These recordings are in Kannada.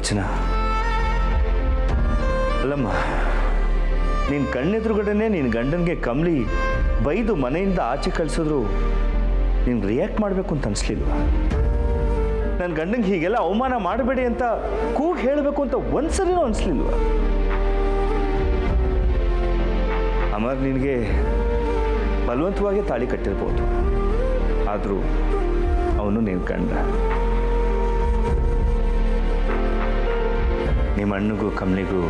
ರಚನಾ, ಅಲ್ಲಮ್ಮ, ನಿನ್ನ ಕಣ್ಣೆದುರುಗಡೆನೆ ನಿನ್ನ ಗಂಡನಿಗೆ ಕಮಲಿ ಬೈದು ಮನೆಯಿಂದ ಆಚೆ ಕಳಿಸಿದ್ರು ನೀನು ರಿಯಾಕ್ಟ್ ಮಾಡಬೇಕು ಅಂತ ಅನಿಸ್ಲಿಲ್ವಾ? ನನ್ನ ಗಂಡಂಗೆ ಹೀಗೆಲ್ಲ ಅವಮಾನ ಮಾಡಬೇಡಿ ಅಂತ ಕೂಗಿ ಹೇಳಬೇಕು ಅಂತ ಒಂದ್ಸರಿನೂ ಅನಿಸ್ಲಿಲ್ವಾ? ಅಮರ್ ನಿನಗೆ ಬಲವಂತವಾಗಿ ತಾಳಿ ಕಟ್ಟಿರ್ಬೋದು, ಆದರೂ ಅವನು ನಿನ್ನ ಗಂಡ. ನಿಮ್ಮ ಅಣ್ಣಗೂ ಕಮಲಿಗೂ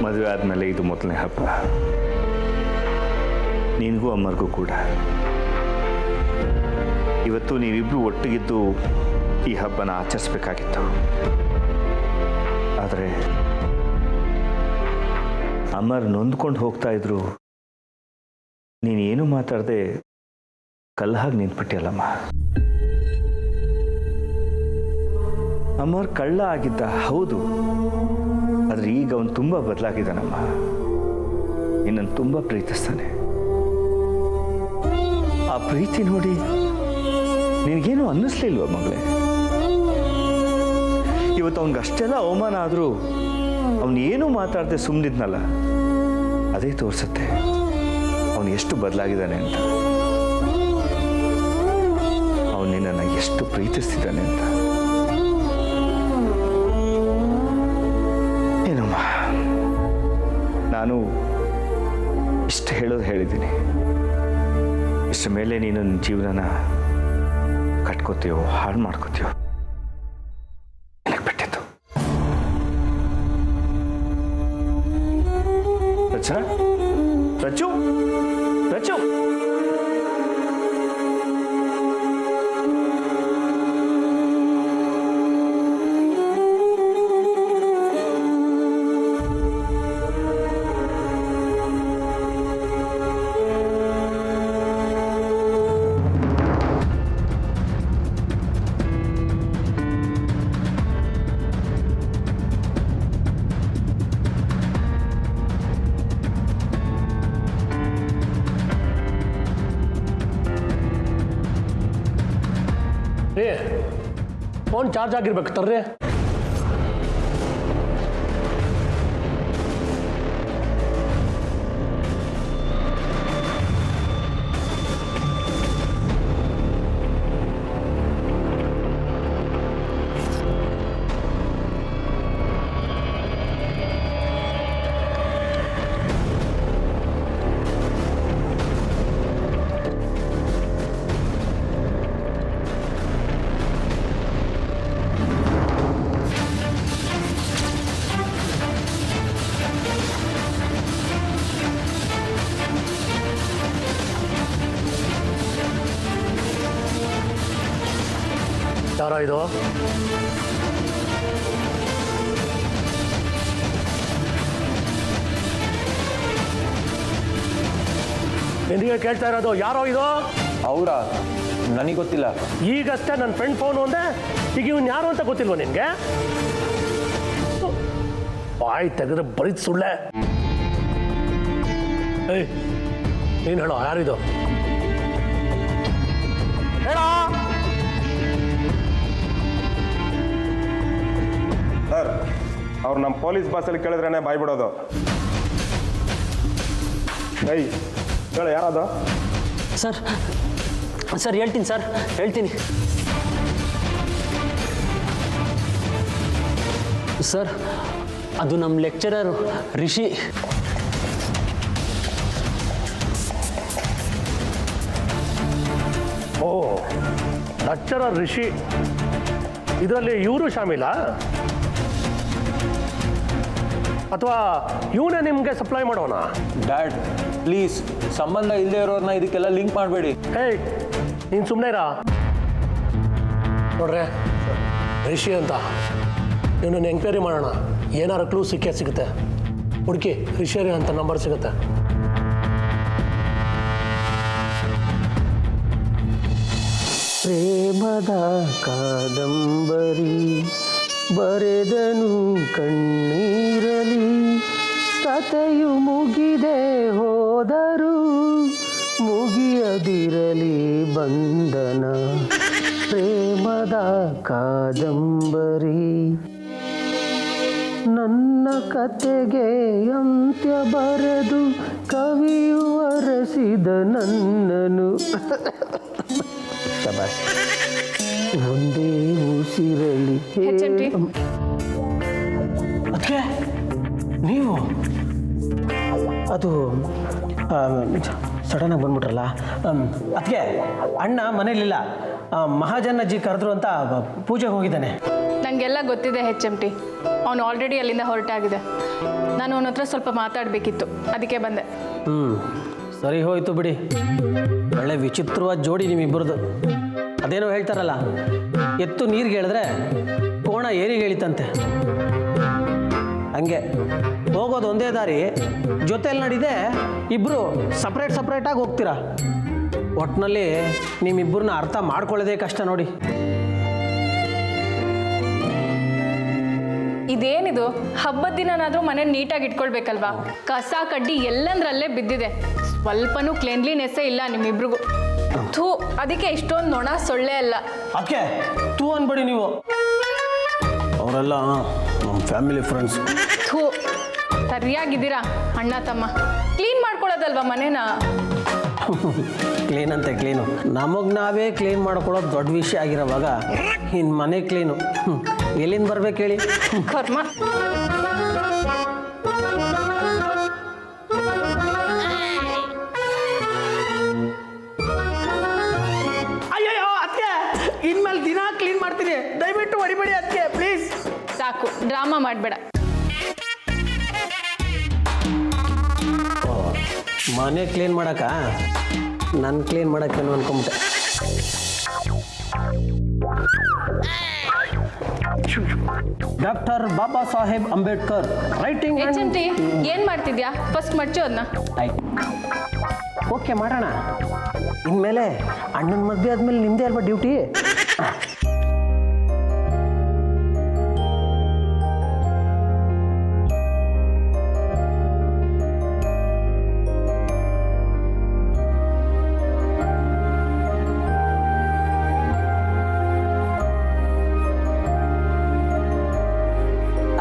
ಮದುವೆ ಆದಮೇಲೆ ಇದು ಮೊದಲನೇ ಹಬ್ಬ. ನಿನಗೂ ಅಮ್ಮರಿಗೂ ಕೂಡ. ಇವತ್ತು ನೀವಿಬ್ಬರು ಒಟ್ಟಿಗಿದ್ದು ಈ ಹಬ್ಬನ ಆಚರಿಸ್ಬೇಕಾಗಿತ್ತು. ಆದರೆ ಅಮರ್ ನೊಂದ್ಕೊಂಡು ಹೋಗ್ತಾ ಇದ್ರು, ನೀನೇನು ಮಾತಾಡದೆ ಕಲ್ಲಾಗಿ ನಿಂತ್ಬಿಟ್ಟಿಯಲ್ಲಮ್ಮ. ಅಮರ್ ಕಳ್ಳ ಆಗಿದ್ದ ಹೌದು, ಆದರೆ ಈಗ ಅವನು ತುಂಬ ಬದಲಾಗಿದ್ದಾನಮ್ಮ. ನಿನ್ನನ್ನು ತುಂಬ ಪ್ರೀತಿಸ್ತಾನೆ. ಆ ಪ್ರೀತಿ ನೋಡಿ ನಿನಗೇನು ಅನ್ನಿಸ್ಲಿಲ್ವ ಮಗಳೇ? ಇವತ್ತು ಅವನಿಗಷ್ಟೆಲ್ಲ ಅವಮಾನ ಆದರೂ ಅವನು ಏನೂ ಮಾತಾಡದೆ ಸುಮ್ಮನಿದ್ನಲ್ಲ, ಅದೇ ತೋರಿಸುತ್ತೆ ಅವನು ಎಷ್ಟು ಬದಲಾಗಿದ್ದಾನೆ ಅಂತ, ಅವನು ನಿನ್ನನ್ನು ಎಷ್ಟು ಪ್ರೀತಿಸ್ತಿದ್ದಾನೆ ಅಂತ. ಏನಮ್ಮ, ನಾನು ಇಷ್ಟು ಹೇಳೋದು ಹೇಳಿದ್ದೀನಿ. ಇಷ್ಟ ಮೇಲೆ ನೀನು ನಿನ್ನ ಜೀವನನ ಕಟ್ಕೋತೀಯೋ ಹಾಳು ಮಾಡ್ಕೋತೀಯೋ ನನಗೆ ಬಿಟ್ಟಿತ್ತು. ರಚನಾ, ರಚು, ರಚು, ರೀ, ಫೋನ್ ಚಾರ್ಜ್ ಆಗಿರ್ಬೇಕು ತರ್ರಿ. ಯಾರ ಇದು? ನಿನಗೆ ಕೇಳ್ತಾ ಇರೋದು ಯಾರೋ ಇದು? ಅವರಾ? ನನಗೆ ಗೊತ್ತಿಲ್ಲ. ಈಗಷ್ಟೇ ನನ್ನ ಫ್ರೆಂಡ್ ಫೋನು ಅಂದೆ, ಈಗ ಇವನು ಯಾರು ಅಂತ ಗೊತ್ತಿಲ್ವ ನಿನಗೆ? ಬಾಯ್ ತೆಗೆದ್ರೆ ಬರೀದ್ ಸುಳ್ಳೆ. ಏಯ್, ನೀನು ಹೇಳೋ, ಯಾರಿದು? ಹೇಳೋ. ಸರ್, ಅವ್ರು ನಮ್ಮ ಪೊಲೀಸ್ ಬಸ್ಸಲ್ಲಿ ಕೇಳಿದ್ರೇ ಬಾಯ್ ಬಿಡೋದು. ಏಯ್, ಹೇಳು, ಯಾರದು? ಸರ್ ಸರ್ ಹೇಳ್ತೀನಿ ಸರ್, ಹೇಳ್ತೀನಿ ಸರ್. ಅದು ನಮ್ಮ ಲೆಕ್ಚರರ್ ರಿಷಿ. ಓ, ಲೆಕ್ಚರರ್ ರಿಷಿ. ಇದರಲ್ಲಿ ಇವರು ಶಾಮೀಲಾ ಅಥವಾ ಇವನೇ ನಿಮಗೆ ಸಪ್ಲೈ ಮಾಡೋಣ? ಡ್ಯಾಡ್ ಪ್ಲೀಸ್, ಸಂಬಂಧ ಇಲ್ಲದೆ ಇರೋರನ್ನ ಇದಕ್ಕೆಲ್ಲ ಲಿಂಕ್ ಮಾಡಬೇಡಿ. ಹೇಯ್, ನೀನು ಸುಮ್ಮನೆ ಇರಾ. ನೋಡ್ರೆ, ರಿಷಿ ಅಂತ ಇವನನ್ನು ಎಂಕ್ವೈರಿ ಮಾಡೋಣ. ಏನಾರು ಕ್ಲೂ ಸಿಗುತ್ತೆ. ಹುಡುಕಿ, ರಿಷಿ ಅಂತ ನಂಬರ್ ಸಿಗುತ್ತೆ. ಪ್ರೇಮದ ಕಾದಂಬರಿ ಬರೆದನು ಕಣ್ಣೀರಲಿ, ಕಥೆಯು ಮುಗಿದೆ ಹೋದರೂ ಮುಗಿಯದಿರಲಿ ಬಂಧನ. ಪ್ರೇಮದ ಕಥಾ ಕಾದಂಬರಿ ನನ್ನ ಕತೆಗೆ ಅಂತ್ಯ ಬರೆದು ಕವಿಯು ಅರಸಿದ ನನ್ನನು ಶಬಾಷ್. ಒಂದೇ ಉಸಿರಲಿ HMT. ಅದಕ್ಕೆ ನೀವು ಅದು ಸಡನ್ನಾಗಿ ಬಂದ್ಬಿಟ್ರಲ್ಲ. ಅದಕ್ಕೆ ಅಣ್ಣ ಮನೇಲಿಲ್ಲ, ಮಹಾಜನಜ್ಜಿ ಕರೆದ್ರು ಅಂತ ಪೂಜೆಗೆ ಹೋಗಿದ್ದಾನೆ. ನನಗೆಲ್ಲ ಗೊತ್ತಿದೆ HMT. ಅವನು ಆಲ್ರೆಡಿ ಅಲ್ಲಿಂದ ಹೊರಟಾಗಿದೆ. ನಾನು ಅವನ ಹತ್ರ ಸ್ವಲ್ಪ ಮಾತಾಡಬೇಕಿತ್ತು, ಅದಕ್ಕೆ ಬಂದೆ. ಸರಿ ಹೋಯ್ತು ಬಿಡಿ. ಒಳ್ಳೆ ವಿಚಿತ್ರವಾದ ಜೋಡಿ ನಿಮ್ಮಿಬ್ಬರದು. ಅದೇನೋ ಹೇಳ್ತಾರಲ್ಲ, ಎತ್ತು ನೀರಿಗೆ ಹೇಳಿದ್ರೆ ಕೋಣ ಏರಿಗೆ ಹೇಳಿತಂತೆ. ಹಂಗೆ ಹೋಗೋದು ಒಂದೇ ದಾರಿ, ಜೊತೆಯಲ್ಲಿ ನಡಿದೆ ಇಬ್ಬರು ಸಪ್ರೇಟಾಗಿ ಹೋಗ್ತೀರಾ. ಒಟ್ಟಿನಲ್ಲಿ ನಿಮ್ಮಿಬ್ಬರನ್ನ ಅರ್ಥ ಮಾಡ್ಕೊಳ್ಳೋದೇ ಕಷ್ಟ ನೋಡಿ. ಇದೇನಿದು, ಹಬ್ಬದ ದಿನನಾದರೂ ಮನೆ ನೀಟಾಗಿ ಇಟ್ಕೊಳ್ಬೇಕಲ್ವಾ? ಕಸ ಕಡ್ಡಿ ಎಲ್ಲಂದ್ರಲ್ಲೇ ಬಿದ್ದಿದೆ. ಸ್ವಲ್ಪನೂ ಕ್ಲೀನ್ಲಿನೆಸ್ಸೇ ಇಲ್ಲ ನಿಮ್ಮಿಬ್ರಿಗೂ. ಥೂ, ಅದಕ್ಕೆ ಇಷ್ಟೊಂದು ನೊಣ ಸೊಳ್ಳೆ ಅಲ್ಲ. ಅದಕ್ಕೆ ತೂ ಅನ್ಬೇಡಿ ನೀವು, ಅವರೆಲ್ಲ ನಮ್ಮ ಫ್ಯಾಮಿಲಿ ಫ್ರೆಂಡ್ಸ್. ಥೂ, ಸರಿಯಾಗಿದ್ದೀರಾ ಅಣ್ಣ ತಮ್ಮ. ಕ್ಲೀನ್ ಮಾಡ್ಕೊಳ್ಳೋದಲ್ವಾ ಮನೇನ? ಕ್ಲೀನ್ ಅಂತೆ ಕ್ಲೀನು, ನಮಗೆ ನಾವೇ ಕ್ಲೀನ್ ಮಾಡ್ಕೊಳ್ಳೋದು ದೊಡ್ಡ ವಿಷಯ ಆಗಿರೋವಾಗ ಇನ್ನು ಮನೆ ಕ್ಲೀನು ಎಲ್ಲಿಂದ ಬರ್ಬೇಕು ಹೇಳಿ? ಕರ್ಮ. ಅಯ್ಯಯ್ಯೋ ಅದಕ್ಕೆ ಇನ್ಮೇಲೆ ದಿನ ಕ್ಲೀನ್ ಮಾಡ್ತೀನಿ, ದಯವಿಟ್ಟು ಹೊಡಿಬೇಡಿ ಅದಕ್ಕೆ ಪ್ಲೀಸ್. ಸಾಕು, ಡ್ರಾಮಾ ಮಾಡಬೇಡ. ಮನೆ ಕ್ಲೀನ್ ಮಾಡಕ್ಕ ನಾನು clean ಮಾಡಕ್ಕೇನು ಅನ್ಕೊಂಬಿಟ್ಟೆ. Doctor Baba Saheb Ambedkar writing. HMT, ಏನ್ ಮಾಡ್ತಿದ್ಯಾ? ಫಸ್ಟ್ ಮಡ್ಚು ಅದನ್ನ. ಓಕೆ ಮಾಡೋಣ. ಇನ್ಮೇಲೆ ಅಣ್ಣನ ಮದುವೆ ಆದ್ಮೇಲೆ ನಿಮ್ಮದೇ ಅಲ್ವಾ ಡ್ಯೂಟಿ?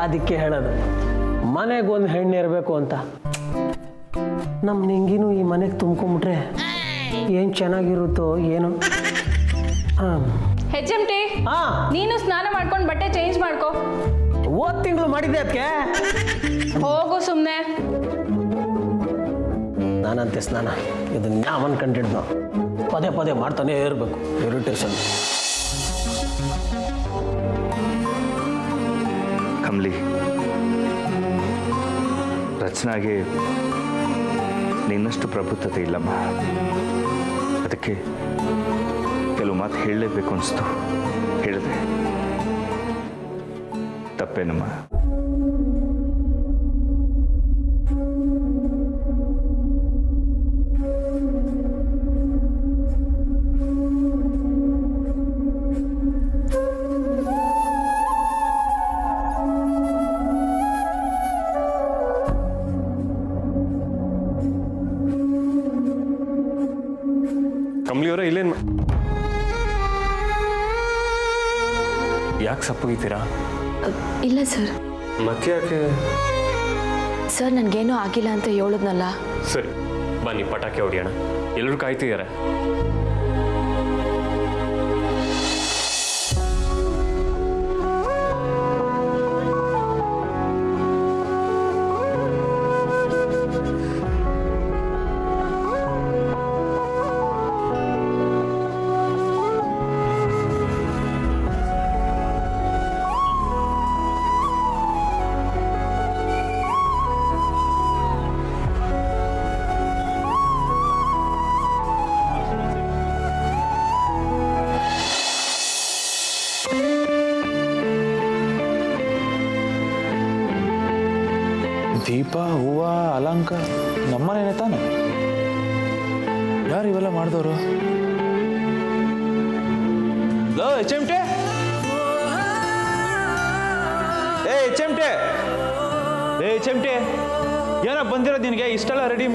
ಅದಕ್ಕೆ ಹೇಳೋದು, ಮನೆಗೊಂದು ಹೆಣ್ಣು ಇರಬೇಕು ಅಂತ. ನಮ್ಮ ನಿಂಗಿನೂ ಈ ಮನೆಗೆ ತುಂಬ್ಕೊಂಬಿಟ್ರೆ ಏನು ಚೆನ್ನಾಗಿರುತ್ತೋ ಏನೋ. HMT, ನೀನು ಸ್ನಾನ ಮಾಡ್ಕೊಂಡು ಬಟ್ಟೆ ಚೇಂಜ್ ಮಾಡ್ಕೋ. ಹೋದ ತಿಂಗಳು ಮಾಡಿದ್ದೆ ಅದಕ್ಕೆ. ಹೋಗು ಸುಮ್ಮನೆ. ನಾನಂತೆ ಸ್ನಾನ ಇದನ್ನ ಯಾವ ಅನ್ಕೊಂಡಿದ್ದು, ಪದೇ ಪದೇ ಮಾಡ್ತಾನೆ ಇರಬೇಕು, ಇರಿಟೇಷನ್. ಕಮಲಿ, ರಚನಾಗೆ ನಿನ್ನಷ್ಟು ಪ್ರಬುದ್ಧತೆ ಇಲ್ಲಮ್ಮ. ಅದಕ್ಕೆ ಕೆಲವು ಮಾತು ಹೇಳಲೇಬೇಕು ಅನಿಸ್ತು, ಹೇಳಿದೆ. ತಪ್ಪೇನಮ್ಮ? ಕಮಲಿಯವರೇ ಇಲ್ಲೇನು? ಯಾಕೆ ಸಪ್ಪಗಿದ್ದೀರಾ? ಇಲ್ಲ ಸರ್. ಮತ್ತೆ ಯಾಕೆ? ಸರ್ ನನಗೇನೂ ಆಗಿಲ್ಲ ಅಂತ ಹೇಳಿದ್ನಲ್ಲ. ಸರಿ ಬನ್ನಿ ಪಟಾಕಿ ಹೊಡಿಯೋಣ, ಎಲ್ಲರೂ ಕಾಯ್ತಿದ್ದಾರೆ. ದೀಪ, ಹೂವ, ಅಲಂಕಾರ ನಮ್ಮನೇನೆ ತಾನೆ? ಯಾರು ಇವೆಲ್ಲ ಮಾಡಿದವರು? HMT, HMT, ಏನೋ ಬಂದಿರೋದು ನಿನಗೆ ಇಷ್ಟೆಲ್ಲ ರೆಡಿ?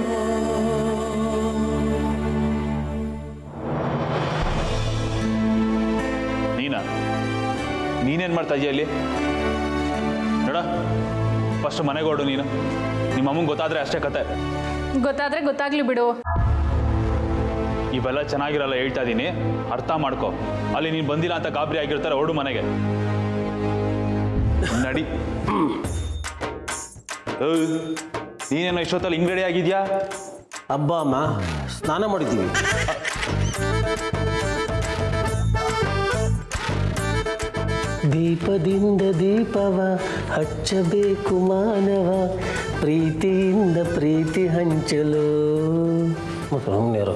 ನೀನಾ? ನೀನೇನು ಮಾಡ್ತಾ ಇದೀಯ ಅಲ್ಲಿ? ನೋಡ, ಫಸ್ಟ್ ಮನೆಗೆ ಹೊರಡು ನೀನು. ನಿಮ್ಮ ಅಮ್ಮಂಗೆ ಗೊತ್ತಾದರೆ ಅಷ್ಟೇ ಕತೆ. ಗೊತ್ತಾದ್ರೆ ಗೊತ್ತಾಗ್ಲಿ ಬಿಡು. ಇವೆಲ್ಲ ಚೆನ್ನಾಗಿರಲ್ಲ ಹೇಳ್ತಾ ಇದ್ದೀನಿ, ಅರ್ಥ ಮಾಡ್ಕೊ. ಅಲ್ಲಿ ನೀನು ಬಂದಿಲ್ಲ ಅಂತ ಗಾಬರಿ ಆಗಿರ್ತಾರೆ, ಹೊರಡು ಮನೆಗೆ. ನಡಿ. ನೀನೇನೋ ಇಷ್ಟೊತ್ತಲ್ಲಿ ಹಿಂಗ್ ರೆಡಿ ಆಗಿದ್ಯಾ? ಹಬ್ಬ ಅಮ್ಮ, ಸ್ನಾನ ಮಾಡಿದ್ದೀವಿ. ದೀಪದಿಂದ ದೀಪವ ಹಚ್ಚಬೇಕು ಮಾನವ, ಪ್ರೀತಿಯಿಂದ ಪ್ರೀತಿ ಹಂಚಲು. ಸುಮ್ಮನೆರು.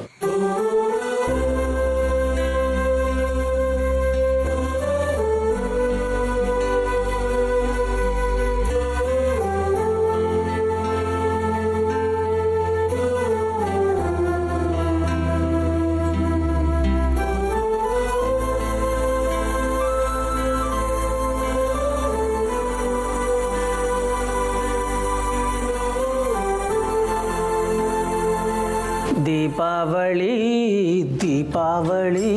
ದೀಪಾವಳಿ ದೀಪಾವಳಿ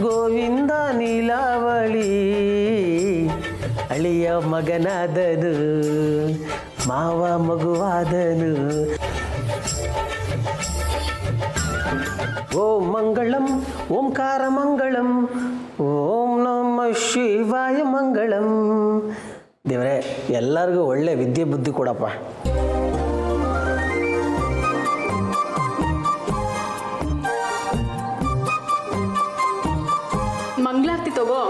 ಗೋವಿಂದ ನೀಲಾವಳಿ, ಅಳಿಯ ಮಗನಾದನು ಮಾವ ಮಗುವಾದನು. ಓಂ ಮಂಗಳಂ ಓಂಕಾರ ಮಂಗಳಂ, ಓಂ ನಮ ಶಿವಾಯ ಮಂಗಳಂ. ದೇವರೇ, ಎಲ್ಲರಿಗೂ ಒಳ್ಳೆ ವಿದ್ಯೆ ಬುದ್ಧಿ ಕೊಡಪ್ಪ. ಮಂಗಳಾರತಿ ತಗೋ.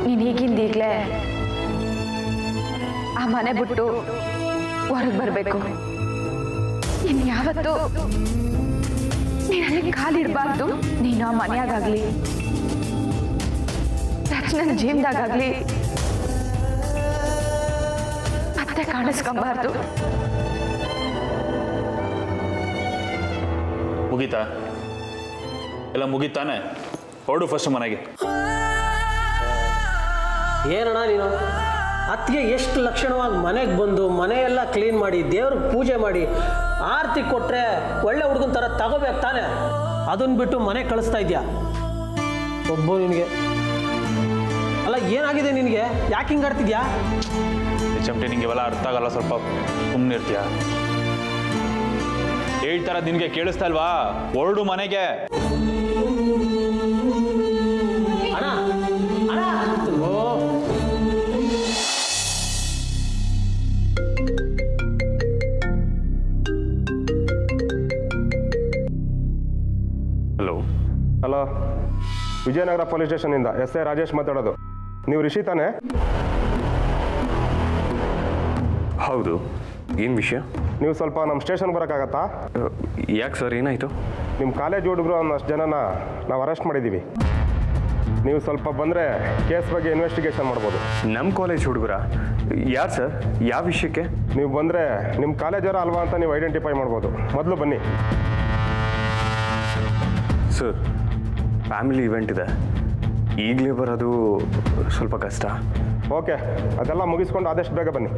ನೀನು ಈಗಿಂದೀಗಲೇ ಆ ಮನೆ ಬಿಟ್ಟು ಹೊರಗೆ ಬರಬೇಕು. ಇನ್ನು ಯಾವತ್ತು ನೀನು ಅಲ್ಲಿ ಕಾಲಿಡಬಾರ್ದು. ನೀನು ಆ ಮನೆಯಾಗಲಿ ನನ್ನ ಜೀವನದಾಗಲಿ ಮತ್ತೆ ಕಾಣಿಸ್ಕೊಂಬಾರ್ದು. ಮುಗೀತಾ? ಎಲ್ಲ ಮುಗೀತಾನೆ? ಹೊರಡು ಫಸ್ಟ್ ಮನೆಗೆ. ಏನಣ್ಣ ನೀನು? ಅತ್ತಿಗೆ ಎಷ್ಟು ಲಕ್ಷಣವಾಗಿ ಮನೆಗೆ ಬಂದು ಮನೆಯೆಲ್ಲ ಕ್ಲೀನ್ ಮಾಡಿ ದೇವ್ರಿಗೆ ಪೂಜೆ ಮಾಡಿ ಆರತಿ ಕೊಟ್ಟರೆ ಒಳ್ಳೆ ಹುಡುಗನ ಥರ ತಗೋಬೇಕು ತಾನೆ. ಅದನ್ನು ಬಿಟ್ಟು ಮನೆಗೆ ಕಳಿಸ್ತಾ ಇದೆಯಾ? ಒಬ್ಬ ನಿನಗೆ ಅಲ್ಲ, ಏನಾಗಿದೆ ನಿನಗೆ? ಯಾಕೆ ಹಿಂಗೆ ಆಡ್ತಿದ್ಯಾ? ಚಮಟೆ, ನಿಂಗೆ ಇವೆಲ್ಲ ಅರ್ಥ ಆಗಲ್ಲ. ಸ್ವಲ್ಪ ಸುಮ್ಮನೆ ಇರ್ತೀಯ? ಹೇಳ್ತಾರ ನಿನಗೆ ಕೇಳಿಸ್ತಾ ಇಲ್ವಾ? ಹೊರಡು ಮನೆಗೆ. ಅಣ್ಣ ಅಣ್ಣ, ಹಲೋ. ಹಲೋ, ವಿಜಯನಗರ ಪೊಲೀಸ್ ಸ್ಟೇಷನಿಂದ SI ರಾಜೇಶ್ ಮಾತಾಡೋದು. ನೀವು ರಿಷಿ ತಾನೇ? ಹೌದು. ಏನು ವಿಷಯ? ನೀವು ಸ್ವಲ್ಪ ನಮ್ಮ ಸ್ಟೇಷನ್ಗೆ ಬರೋಕ್ಕಾಗತ್ತಾ? ಯಾಕೆ ಸರ್, ಏನಾಯಿತು? ನಿಮ್ಮ ಕಾಲೇಜ್ ಹುಡುಗರು ಒಂದಷ್ಟು ಜನನ ನಾವು ಅರೆಸ್ಟ್ ಮಾಡಿದ್ದೀವಿ. ನೀವು ಸ್ವಲ್ಪ ಬಂದರೆ ಕೇಸ್ ಬಗ್ಗೆ ಇನ್ವೆಸ್ಟಿಗೇಷನ್ ಮಾಡ್ಬೋದು. ನಮ್ಮ ಕಾಲೇಜ್ ಹುಡುಗರ? ಯಾರು ಸರ್? ಯಾವ ವಿಷಯಕ್ಕೆ? ನೀವು ಬಂದರೆ ನಿಮ್ಮ ಕಾಲೇಜವರ ಅಲ್ವಾ ಅಂತ ನೀವು ಐಡೆಂಟಿಫೈ ಮಾಡ್ಬೋದು. ಮೊದಲು ಬನ್ನಿ ಸರ್. ಫ್ಯಾಮಿಲಿ ಇವೆಂಟ್ ಇದೆ, ಈಗಲೇ ಬರೋದು ಸ್ವಲ್ಪ ಕಷ್ಟ. ಓಕೆ, ಅದೆಲ್ಲ ಮುಗಿಸ್ಕೊಂಡು ಆದಷ್ಟು ಬೇಗ ಬನ್ನಿ.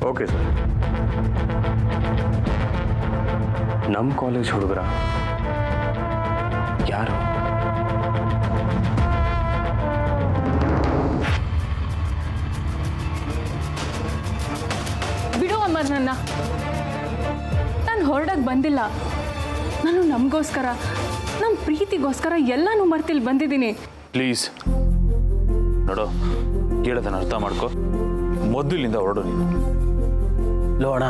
Okay sir. ನಮ್ಮ ಕಾಲೇಜ್ ಹುಡುಗರ? ಯಾರು? ಬಿಡು ಅಮ್ಮ ನನ್ನ. ನಾನು ಹೊರಡಕ್ಕೆ ಬಂದಿಲ್ಲ. ನಾನು ನಮಗೋಸ್ಕರ, ನಮ್ಮ ಪ್ರೀತಿಗೋಸ್ಕರ ಎಲ್ಲನೂ ಮರ್ತಿಲ್ಲಿ ಬಂದಿದ್ದೀನಿ. ಪ್ಲೀಸ್ ನೋಡು, ಹೇಳೋದನ್ನ ಅರ್ಥ ಮಾಡ್ಕೊ. ಮೊದಲಿಂದ ಹೊರಡು ನೀನು. ಲೋಣ,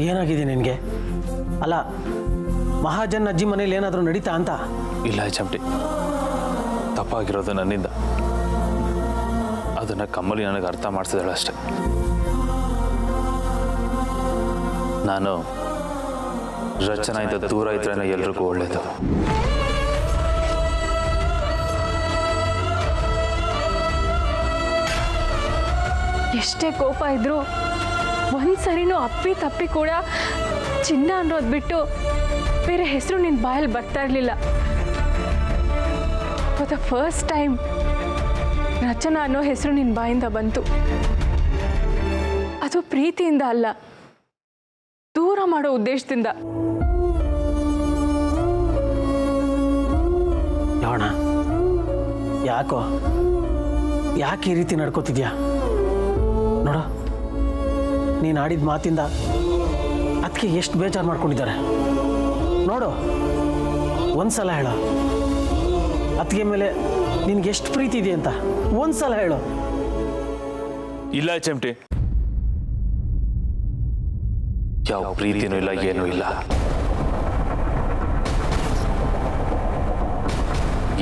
ಏನಾಗಿದೆ ನಿನಗೆ? ಅಲ್ಲ, ಮಹಾಜನ್ ಅಜ್ಜಿ ಮನೇಲಿ ಏನಾದರೂ ನಡೀತಾ ಅಂತ? ಇಲ್ಲ ಚಮಟಿ, ತಪ್ಪಾಗಿರೋದು ನನ್ನಿಂದ. ಅದನ್ನು ಕಮ್ಮಲಿ ನನಗೆ ಅರ್ಥ ಮಾಡಿಸಿದಳು ಅಷ್ಟೆ. ನಾನು ರಚನೆಯಿಂದ ದೂರ ಇದ್ರೇನೆ ಎಲ್ರಿಗೂ ಒಳ್ಳೇದು. ಎಷ್ಟೇ ಕೋಪ ಇದ್ರೂ ಒಂದ್ಸರಿನೂ ಅಪ್ಪಿ ತಪ್ಪಿ ಕೂಡ ಚಿನ್ನ ಅನ್ನೋದು ಬಿಟ್ಟು ಬೇರೆ ಹೆಸರು ನಿನ್ನ ಬಾಯಲ್ಲಿ ಬರ್ತಾ ಇರಲಿಲ್ಲ. ಫಾರ್ ದ ಫಸ್ಟ್ ಟೈಮ್ ರಚನಾ ಅನ್ನೋ ಹೆಸರು ನಿನ್ನ ಬಾಯಿಂದ ಬಂತು. ಅದು ಪ್ರೀತಿಯಿಂದ ಅಲ್ಲ, ದೂರ ಮಾಡೋ ಉದ್ದೇಶದಿಂದ. ನೋಣ, ಯಾಕೆ ಈ ರೀತಿ ನಡ್ಕೋತಿದ್ಯಾ? ನೋಡ, ನೀನು ಆಡಿದ ಮಾತಿಂದ ಅದಕ್ಕೆ ಎಷ್ಟು ಬೇಜಾರು ಮಾಡ್ಕೊಂಡಿದ್ದಾರೆ ನೋಡು. ಒಂದ್ಸಲ ಹೇಳು, ಅದಕ್ಕೆ ಮೇಲೆ ನಿನ್ಗೆ ಎಷ್ಟು ಪ್ರೀತಿ ಇದೆ ಅಂತ ಒಂದ್ಸಲ ಹೇಳು. ಇಲ್ಲ ಚೆಮ್ಟಿ, ಯಾವ ಪ್ರೀತಿನೂ ಇಲ್ಲ, ಏನೂ ಇಲ್ಲ.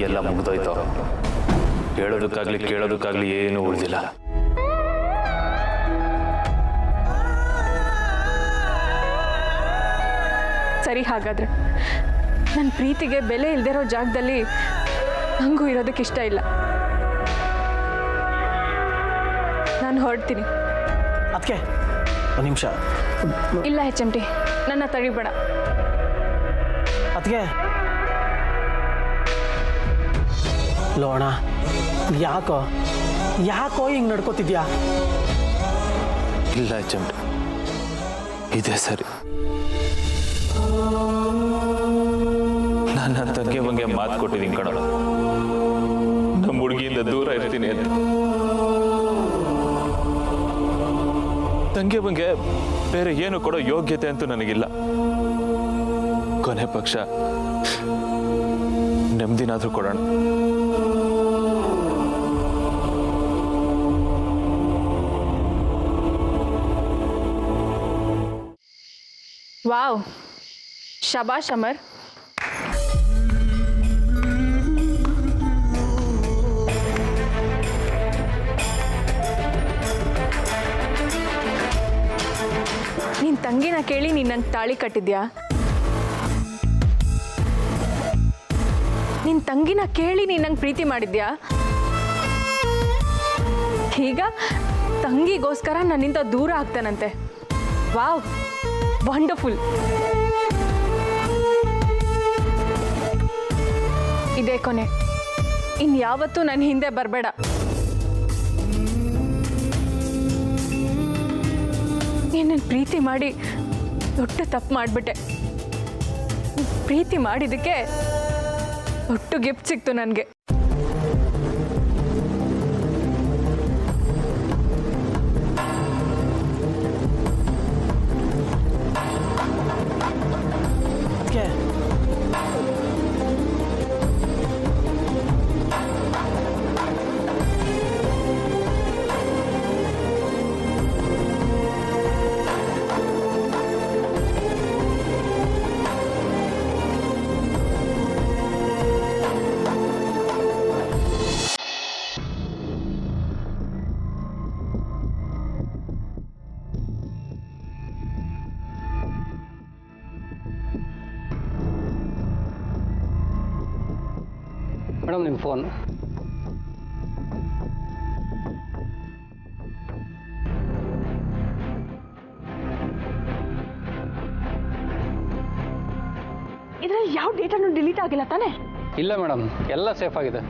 ಎಲ್ಲ ಮುಗ್ದೋಯ್ತು. ಹೇಳೋದಕ್ಕಾಗ್ಲಿ ಕೇಳೋದಕ್ಕಾಗ್ಲಿ ಏನೂ ಉಳಿದಿಲ್ಲ. ಸರಿ, ಹಾಗಾದ್ರೆ ನನ್ನ ಪ್ರೀತಿಗೆ ಬೆಲೆ ಇಲ್ದಿರೋ ಜಾಗದಲ್ಲಿ ನನಗೂ ಇರೋದಕ್ಕೆ ಇಷ್ಟ ಇಲ್ಲ. ನಾನು ಹೊರಡ್ತೀನಿ. ಅದಕ್ಕೆ ಒಂದು ನಿಮಿಷ. ಇಲ್ಲ HMT, ನನ್ನ ತಡಿಬೇಡ. ಅದಕ್ಕೆ ಲೋಣ, ಯಾಕೋ ಹಿಂಗೆ ನಡ್ಕೋತಿದ್ಯಾ? ಇಲ್ಲ ಚೆಮ್ಟಿ, ಇದೇ ಸರಿ. ನಾನು ನನ್ನ ತಂಗಿ ಬಗ್ಗೆ ಮಾತು ಕೊಟ್ಟಿದ್ದೀನಿ ಕಣ, ನಮ್ಮ ಹುಡುಗಿಯಿಂದ ದೂರ ಇರ್ತೀನಿ ಅಂತ. ತಂಗಿ ಬಗ್ಗೆ ಬೇರೆ ಏನು ಕೊಡೋ ಯೋಗ್ಯತೆ ಅಂತೂ ನನಗಿಲ್ಲ. ಕೊನೆ ಪಕ್ಷ ನೆಮ್ಮದಿನಾದ್ರೂ ಕೊಡೋಣ. ವಾವ್, ಶಬಾಷ್ ಅಮರ್. ನಿನ್ ತಂಗಿನ ಕೇಳಿ ನೀನ್ ನಂಗೆ ತಾಳಿ ಕಟ್ಟಿದ್ಯಾ? ನಿನ್ ತಂಗಿನ ಕೇಳಿ ನೀನ್ ನಂಗೆ ಪ್ರೀತಿ ಮಾಡಿದ್ಯಾ? ಈಗ ತಂಗಿಗೋಸ್ಕರ ನನ್ನಿಂದ ದೂರ ಆಗ್ತಾನಂತೆ. Wow, wonderful. ಇದೇ ಕೊನೆ, ಇನ್ಯಾವತ್ತೂ ನನ್ನ ಹಿಂದೆ ಬರಬೇಡ. ನೀನು ಪ್ರೀತಿ ಮಾಡಿ ದೊಡ್ಡ ತಪ್ಪು ಮಾಡಿಬಿಟ್ಟೆ. ಪ್ರೀತಿ ಮಾಡಿದ್ದಕ್ಕೆ ದೊಡ್ಡ ಗಿಫ್ಟ್ ಸಿಕ್ತು ನನಗೆ. ಮೇಡಮ್, ನಿಮ್ಮ ಫೋನ್. ಇದರಲ್ಲಿ ಯಾವ ಡೇಟಾನು ಡಿಲೀಟ್ ಆಗಿಲ್ಲ ತಾನೆ? ಇಲ್ಲ ಮೇಡಮ್, ಎಲ್ಲ ಸೇಫ್ ಆಗಿದೆ.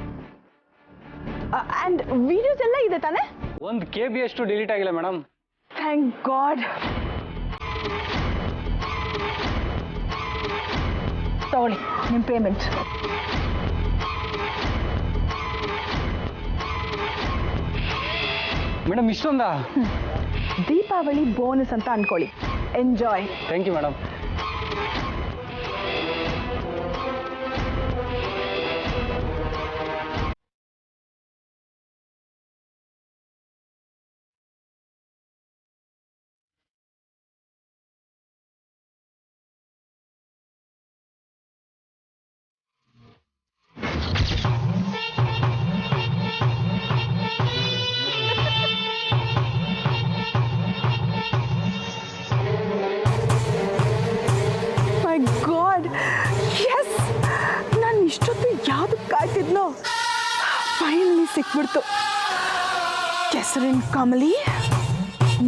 ಆ್ಯಂಡ್ ವಿಡಿಯೋಸ್ ಎಲ್ಲ ಇದೆ ತಾನೆ? 1 KB ಅಷ್ಟು ಡಿಲೀಟ್ ಆಗಿಲ್ಲ ಮೇಡಮ್. Thank God. ತಗೊಳ್ಳಿ ನಿಮ್ಮ ಪೇಮೆಂಟ್. ಮೇಡಮ್, ಇಷ್ಟೊಂದಾ? ದೀಪಾವಳಿ ಬೋನಸ್ ಅಂತ ಅನ್ಕೊಳ್ಳಿ. ಎಂಜಾಯ್. Thank you madam. ಕಾಯ್ತಿದ್ನೋ, ಫೈನಲಿ ಸಿಕ್ಬಿಡ್ತು. ಕೆಸರಿನ ಕಮಲಿ,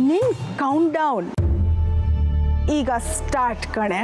ನಿನ್ ಕೌಂಟ್ ಡೌನ್ ಈಗ ಸ್ಟಾರ್ಟ್ ಕಣೆ.